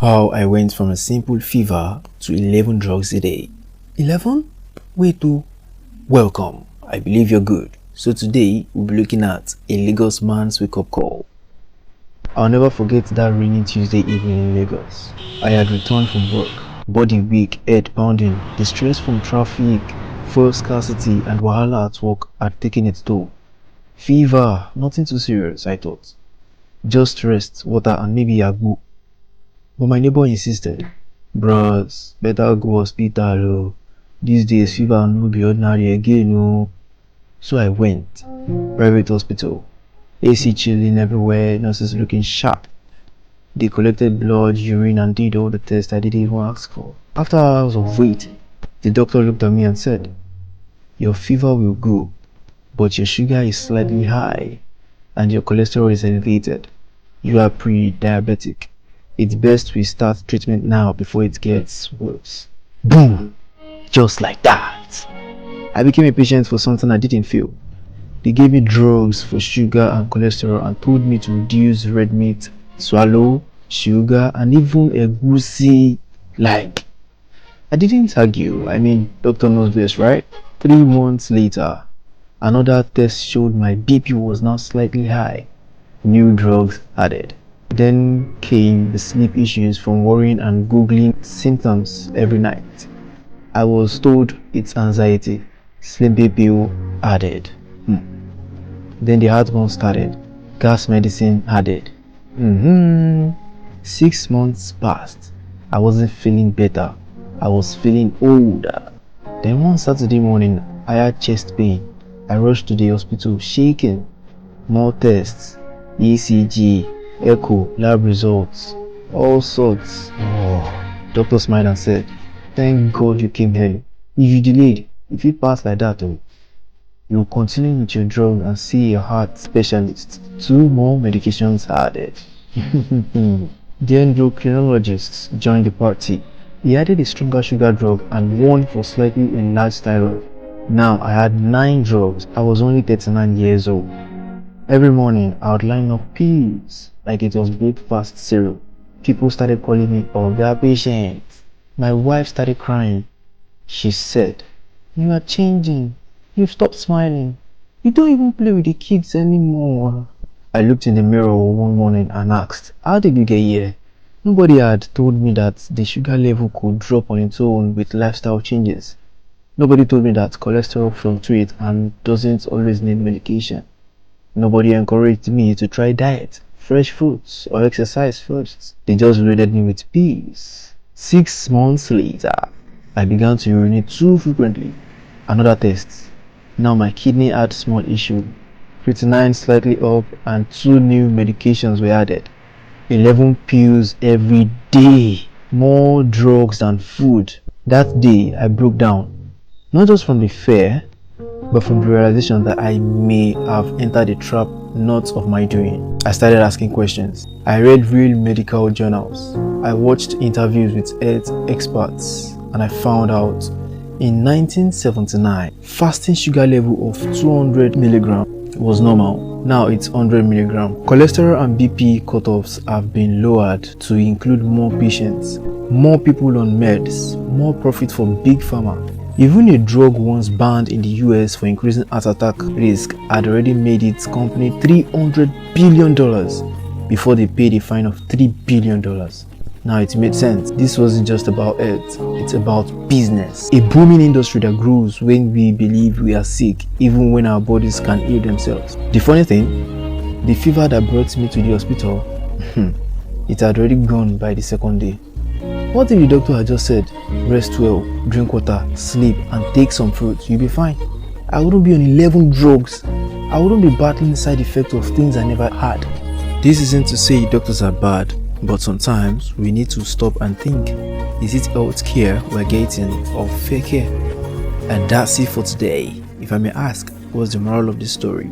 How I went from a simple fever to 11 drugs a day. 11? Wait to welcome. I believe you're good. So today we'll be looking at a Lagos man's wake-up call. I'll never forget that rainy Tuesday evening in Lagos. I had returned from work, body weak, head pounding. The stress from traffic, fuel scarcity and wahala at work had taken its toll. Fever, nothing too serious, I thought. Just rest, water and maybe agbo. But my neighbor insisted, bros, better go hospital oh. These days fever no be ordinary again oh. So I went. Private hospital. AC chilling everywhere, nurses looking sharp. They collected blood, urine and did all the tests I didn't even ask for. After hours of waiting, the doctor looked at me and said, your fever will go, but your sugar is slightly high and your cholesterol is elevated. You are pre-diabetic. It's best we start treatment now before it gets worse. Boom! Just like that. I became a patient for something I didn't feel. They gave me drugs for sugar and cholesterol and told me to reduce red meat, swallow, sugar and even egusi. Like, I didn't argue. I mean, doctor knows this, right? 3 months later, another test showed my BP was now slightly high. New drugs added. Then came the sleep issues from worrying and googling symptoms every night. I was told it's anxiety. Sleepy pill added. Then the heartburn started. Gas medicine added. 6 months passed. I wasn't feeling better. I was feeling older. Then one Saturday morning, I had chest pain. I rushed to the hospital shaking. More tests. ECG. Echo, lab results, all sorts. Doctor smiled and said, thank God you came early. If you delayed, if you pass like that, you'll continue with your drug and see a heart specialist. 2 more medications added. The endocrinologist joined the party. He added a stronger sugar drug and one for slightly enlarged thyroid. Now I had 9 drugs. I was only 39 years old. Every morning, I would line up pills like it was breakfast cereal. People started calling me Oga patient. My wife started crying. She said, you are changing. You've stopped smiling. You don't even play with the kids anymore. I looked in the mirror one morning and asked, how did you get here? Nobody had told me that the sugar level could drop on its own with lifestyle changes. Nobody told me that cholesterol fluctuates and doesn't always need medication. Nobody encouraged me to try diet, fresh fruits, or exercise first. They just loaded me with pills. 6 months later, I began to urinate too frequently. Another test. Now my kidney had small issue. Creatinine slightly up and 2 new medications were added. 11 pills every day. More drugs than food. That day, I broke down. Not just from the fear, but from the realization that I may have entered a trap not of my doing. I started asking questions. I read real medical journals. I watched interviews with health experts and I found out in 1979, fasting sugar level of 200 mg was normal. Now it's 100 mg. Cholesterol and BP cutoffs have been lowered to include more patients, more people on meds, more profit for big pharma. Even a drug once banned in the US for increasing heart attack risk had already made its company $300 billion before they paid a fine of $3 billion. Now it made sense. This wasn't just about health, it's about business. A booming industry that grows when we believe we are sick, even when our bodies can heal themselves. The funny thing, the fever that brought me to the hospital, it had already gone by the second day. What if the doctor had just said, rest well, drink water, sleep and take some fruits, you'll be fine. I wouldn't be on 11 drugs. I wouldn't be battling the side effects of things I never had. This isn't to say doctors are bad, but sometimes we need to stop and think, is it health care we're getting or fake care? And that's it for today. If I may ask, what's the moral of this story?